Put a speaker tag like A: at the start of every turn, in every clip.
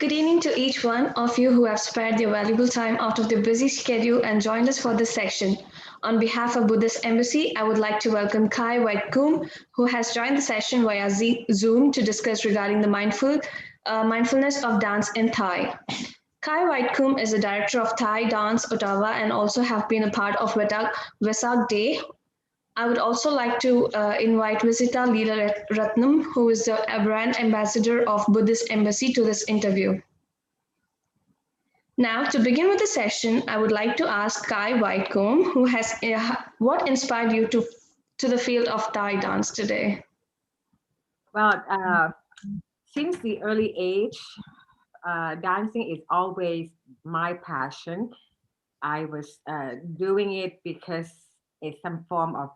A: Good evening to each one of you who have spared their valuable time out of their busy schedule and joined us for this section. On behalf of Buddhist Embassy, I would like to welcome Kai Whitcomb, who has joined the session via Zoom to discuss regarding the mindfulness of dance in Thai. Kai Whitcomb is the director of Thai Dance Ottawa and also have been a part of Vesak Day. I would also like to invite Visita Leela Ratnam, who is the brand ambassador of Buddhist Embassy, to this interview. Now, to begin with the session, I would like to ask Kai Whitcomb, what inspired you to the field of Thai dance today?
B: Well, since the early age, dancing is always my passion. I was doing it because it's some form of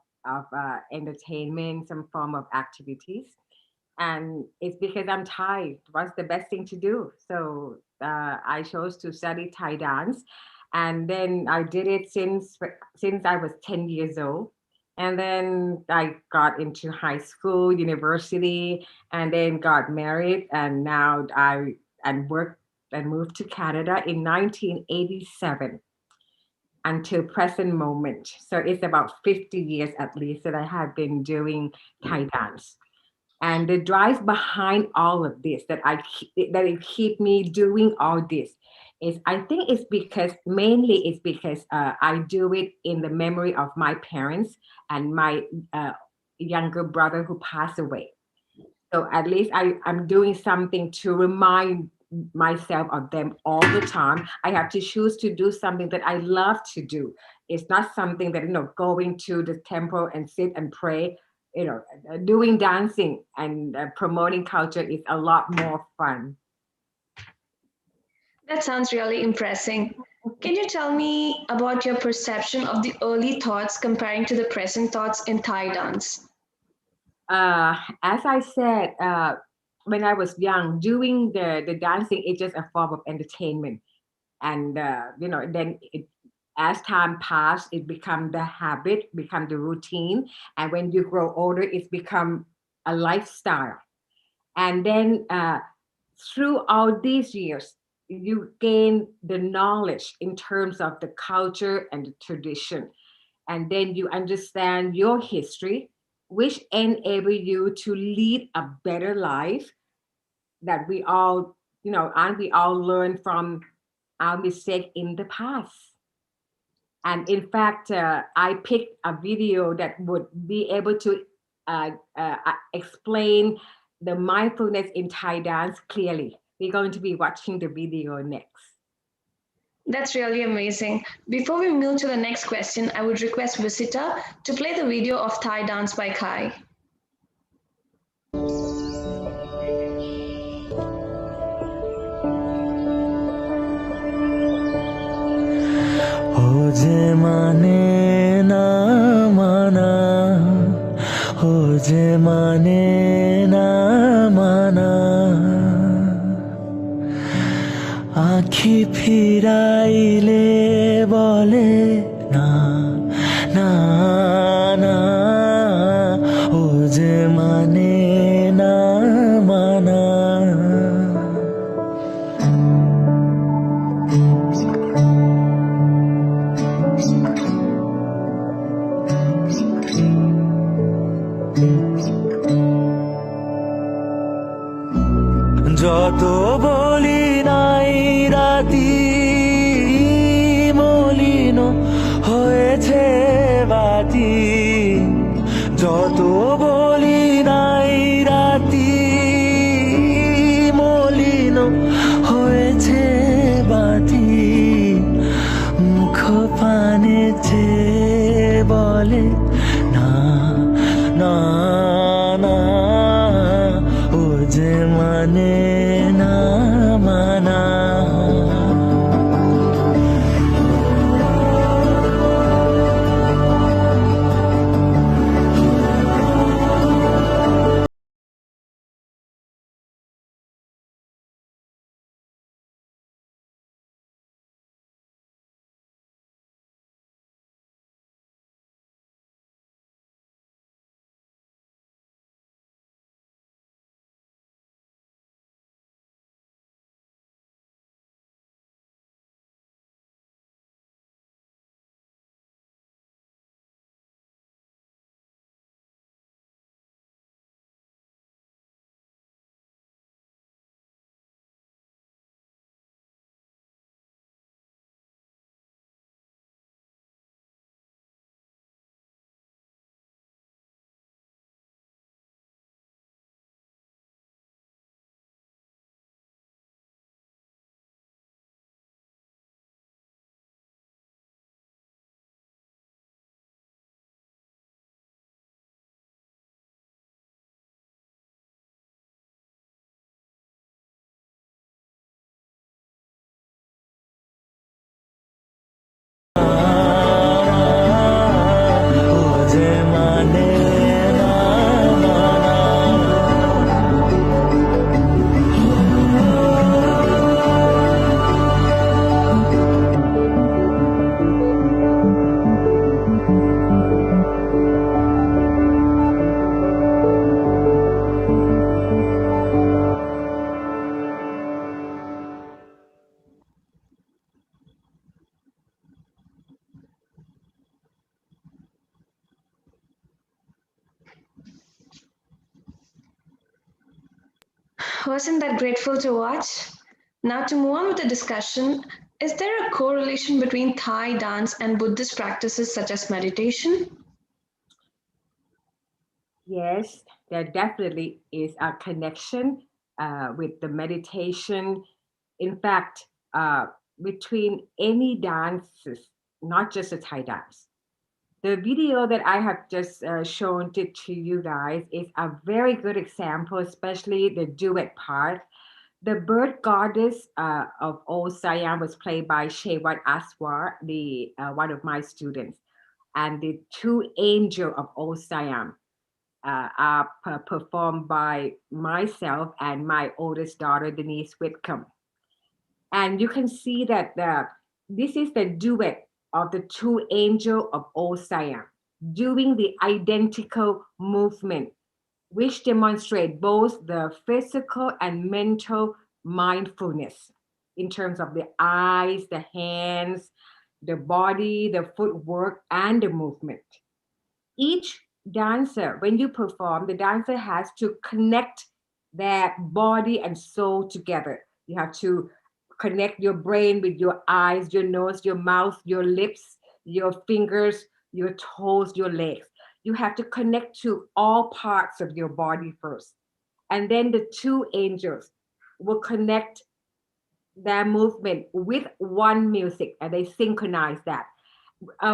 B: entertainment, some form of activities. And it's because I'm Thai. What's the best thing to do? So I chose to study Thai dance. And then I did it since I was 10 years old. And then I got into high school, university, and then got married. And now I worked and moved to Canada in 1987 until present moment. So it's about 50 years at least that I have been doing Thai dance. And the drive behind all of this that it keep me doing all this is, I think it's because I do it in the memory of my parents and my younger brother who passed away. So at least I'm doing something to remind myself of them all the time. I have to choose to do something that I love to do. It's not something that, going to the temple and sit and pray. Doing dancing and promoting culture is a lot more fun.
A: That sounds really impressive. Can you tell me about your perception of the early thoughts comparing to the present thoughts in Thai dance?
B: As I said, when I was young, doing the dancing is just a form of entertainment. And, then as time passed, it become the habit, become the routine. And when you grow older, it's become a lifestyle. And then through all these years, you gain the knowledge in terms of the culture and the tradition. And then you understand your history, which enable you to lead a better life that we all, and we all learn from our mistake in the past. And in fact, I picked a video that would be able to explain the mindfulness in Thai dance clearly. We're going to be watching the video next.
A: That's really amazing. Before we move to the next question, I would request Visita to play the video of Thai dance by Kai.
C: Hoje mane na mana, hoje mane na mana, आँखी फिराइले बोले ना ना ना, होजे माने ना माना. যত বলি নাই রাতি মলিন হয়েছে বাতি, যত বলি নাই রাতি মলিন হয়েছে বাতি, মুখ পানে চেয়ে বলে না না না, ও যে মানে না মানা.
A: Wasn't that grateful to watch? Now, to move on with the discussion, is there a correlation between Thai dance and Buddhist practices such as meditation?
B: Yes, there definitely is a connection with the meditation. In fact, between any dances, not just the Thai dance. The video that I have just shown to you guys is a very good example, especially the duet part. The bird goddess of old Siam was played by Shewat Aswar, the one of my students, and the two angel of old Siam are performed by myself and my oldest daughter, Denise Whitcomb. And you can see that this is the duet of the two angel of old Siam doing the identical movement, which demonstrate both the physical and mental mindfulness in terms of the eyes, the hands, the body, the footwork, and the movement. Each dancer, when you perform, the dancer has to connect their body and soul together. You have to connect your brain with your eyes, your nose, your mouth, your lips, your fingers, your toes, your legs. You have to connect to all parts of your body first. And then the two angels will connect their movement with one music and they synchronize that.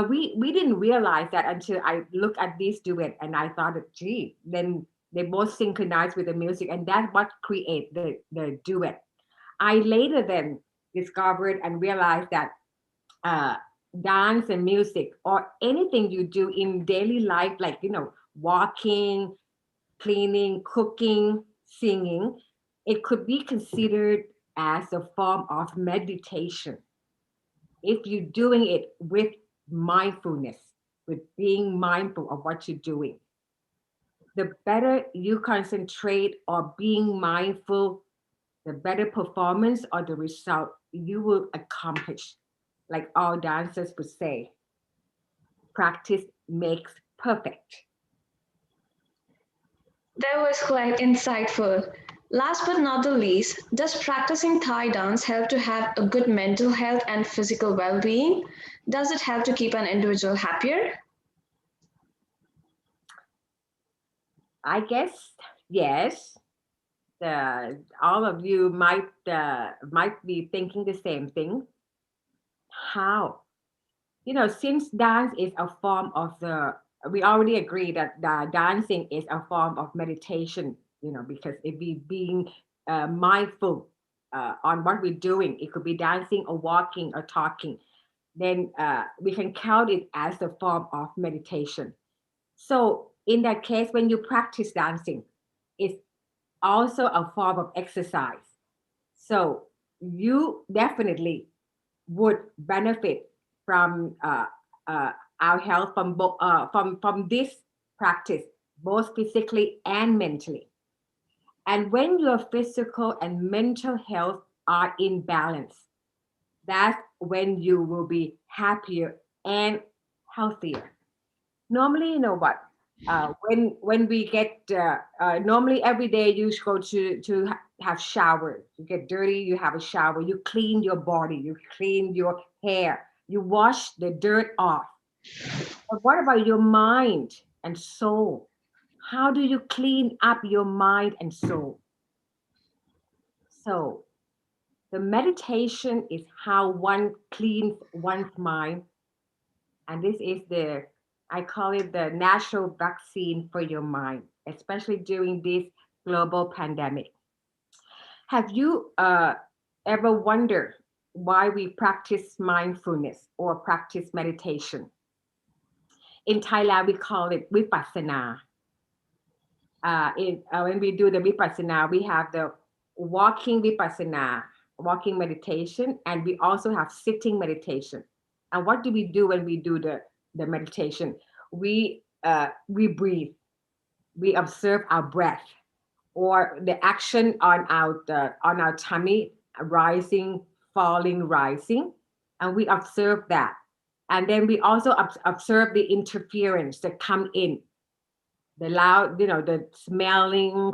B: We didn't realize that until I looked at this duet and I thought, gee, then they both synchronize with the music, and that's what create the duet. I later then discovered and realized that uh, dance and music or anything you do in daily life, like walking, cleaning, cooking, singing, it could be considered as a form of meditation if you're doing it with mindfulness, with being mindful of what you're doing. The better you concentrate or being mindful, the better performance or the result you will accomplish. Like all dancers would say, practice makes perfect.
A: That was quite insightful. Last but not the least, does practicing Thai dance help to have a good mental health and physical well being? Does it help to keep an individual happier?
B: I guess yes. All of you might be thinking the same thing. How? Since dance is a form of we already agree that dancing is a form of meditation, because if we being mindful on what we're doing, it could be dancing or walking or talking, then we can count it as a form of meditation. So in that case, when you practice dancing, it's also a form of exercise. So you definitely would benefit from our health from this practice, both physically and mentally. And when your physical and mental health are in balance, that's when you will be happier and healthier. Normally, you know what? When we get normally every day you go to have shower, you get dirty, you have a shower, you clean your body, you clean your hair, you wash the dirt off. But what about your mind and soul? How do you clean up your mind and soul? So the meditation is how one cleans one's mind, and this is I call it the natural vaccine for your mind, especially during this global pandemic. Have you ever wondered why we practice mindfulness or practice meditation? In Thailand, we call it vipassana. When we do the vipassana, we have the walking vipassana, walking meditation, and we also have sitting meditation. And what do we do when we do the meditation? We breathe, we observe our breath or the action on our tummy, rising, falling, rising, and we observe that. And then we also observe the interference that come in, the loud, the smelling,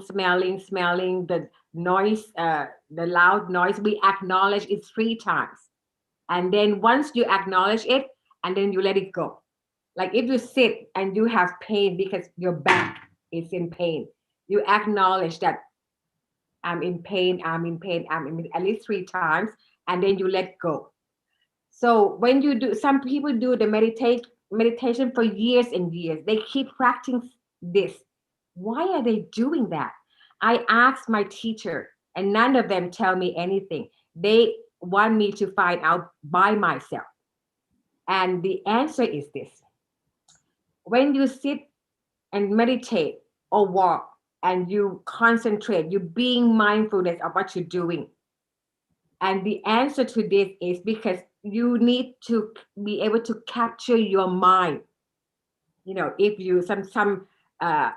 B: noise, the loud noise, we acknowledge it 3 times. And then once you acknowledge it, and then you let it go. Like if you sit and you have pain because your back is in pain, you acknowledge that I'm in pain, I'm in pain, I'm in pain, at least 3 times, and then you let go. So when you do, some people do the meditation for years and years. They keep practicing this. Why are they doing that? I asked my teacher, and none of them tell me anything. They want me to find out by myself. And the answer is this: when you sit and meditate or walk and you concentrate, you're being mindfulness of what you're doing. And the answer to this is because you need to be able to capture your mind. If you uh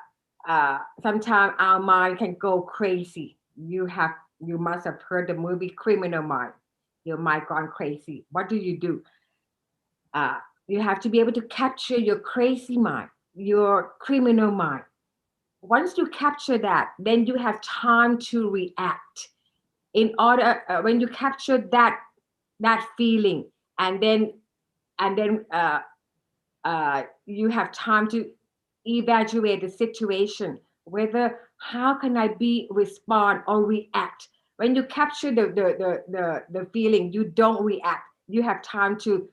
B: sometimes our mind can go crazy. You must have heard the movie Criminal Mind. Your mind gone crazy. What do? Uh, you have to be able to capture your crazy mind, your criminal mind. Once you capture that, then you have time to react. In order, when you capture that feeling, and then you have time to evaluate the situation, whether how can I be respond or react. When you capture the feeling, you don't react. You have time to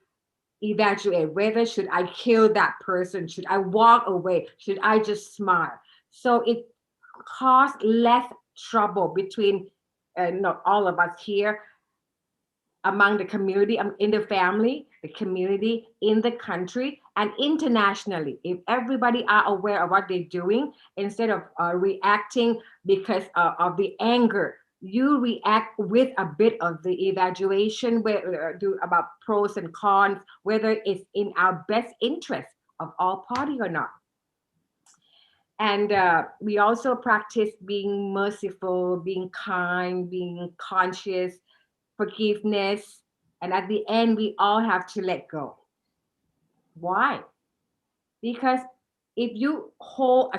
B: evaluate whether should I kill that person, should I walk away, should I just smile. So it causes less trouble between not all of us here, among the community, in the family, the community, in the country, and internationally. If everybody are aware of what they're doing, instead of reacting because of the anger, you react with a bit of the evaluation, where do about pros and cons, whether it's in our best interest of all party or not. And we also practice being merciful, being kind, being conscious, forgiveness. And at the end, we all have to let go. Why? Because if you hold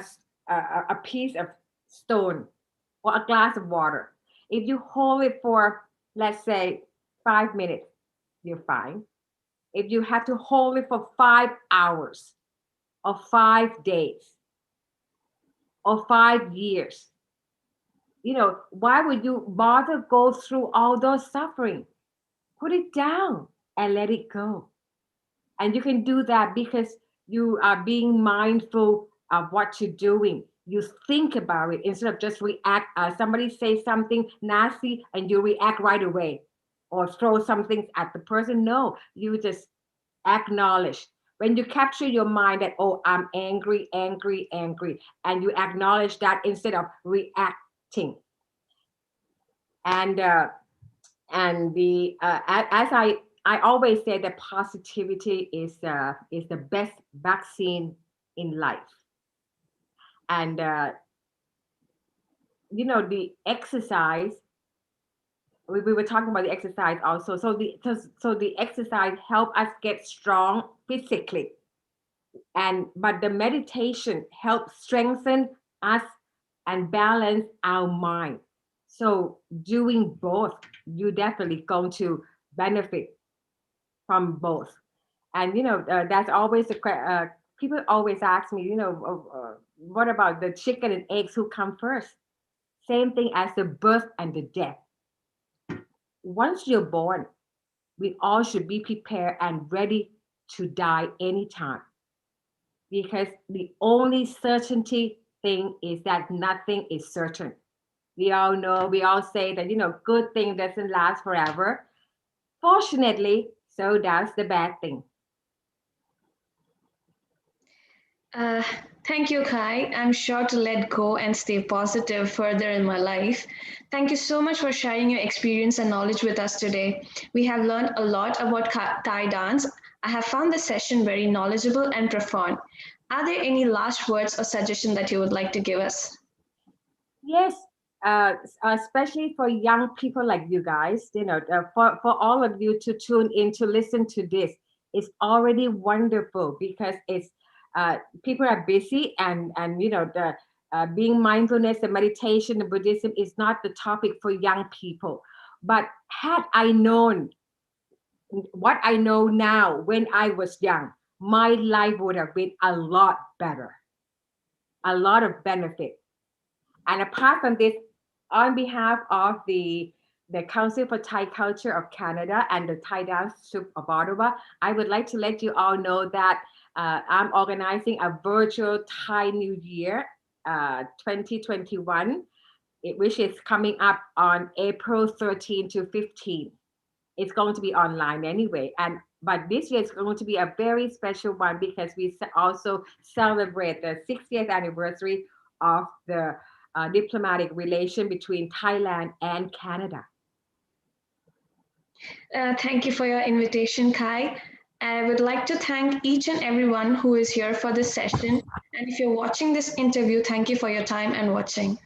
B: a piece of stone or a glass of water, if you hold it for, let's say, 5 minutes, you're fine. If you have to hold it for 5 hours or 5 days or 5 years, why would you bother go through all those suffering? Put it down and let it go. And you can do that because you are being mindful of what you're doing. You think about it instead of just react. Somebody says something nasty and you react right away, or throw something at the person. No, you just acknowledge. When you capture your mind that, oh, I'm angry, angry, angry, and you acknowledge that instead of reacting. And the as I always say that positivity is the best vaccine in life. And the exercise, we were talking about the exercise also. So the exercise help us get strong physically, but the meditation helps strengthen us and balance our mind. So doing both, you definitely going to benefit from both. And that's always people always ask me, what about the chicken and eggs, who come first? Same thing as the birth and the death. Once you're born, we all should be prepared and ready to die anytime, because the only certainty thing is that nothing is certain. We all know, we all say that, good thing doesn't last forever. Fortunately, so does the bad thing.
A: Uh, Thank you, Kai. I'm sure to let go and stay positive further in my life. Thank you so much for sharing your experience and knowledge with us today. We have learned a lot about Thai dance. I have found this session very knowledgeable and profound. Are there any last words or suggestions that you would like to give us?
B: Yes, especially for young people like you guys, for all of you to tune in to listen to this, it's already wonderful, because it's people are busy, and being mindfulness and meditation and Buddhism is not the topic for young people. But had I known what I know now when I was young, my life would have been a lot better, a lot of benefit. And apart from this, on behalf of the Council for Thai Culture of Canada and the Thai Dance Troupe of Ottawa, I would like to let you all know that I'm organizing a virtual Thai New Year 2021, which is coming up on April 13 to 15. It's going to be online anyway. But this year is going to be a very special one because we also celebrate the 60th anniversary of the diplomatic relation between Thailand and Canada.
A: Thank you for your invitation, Kai. I would like to thank each and everyone who is here for this session. And if you're watching this interview, thank you for your time and watching.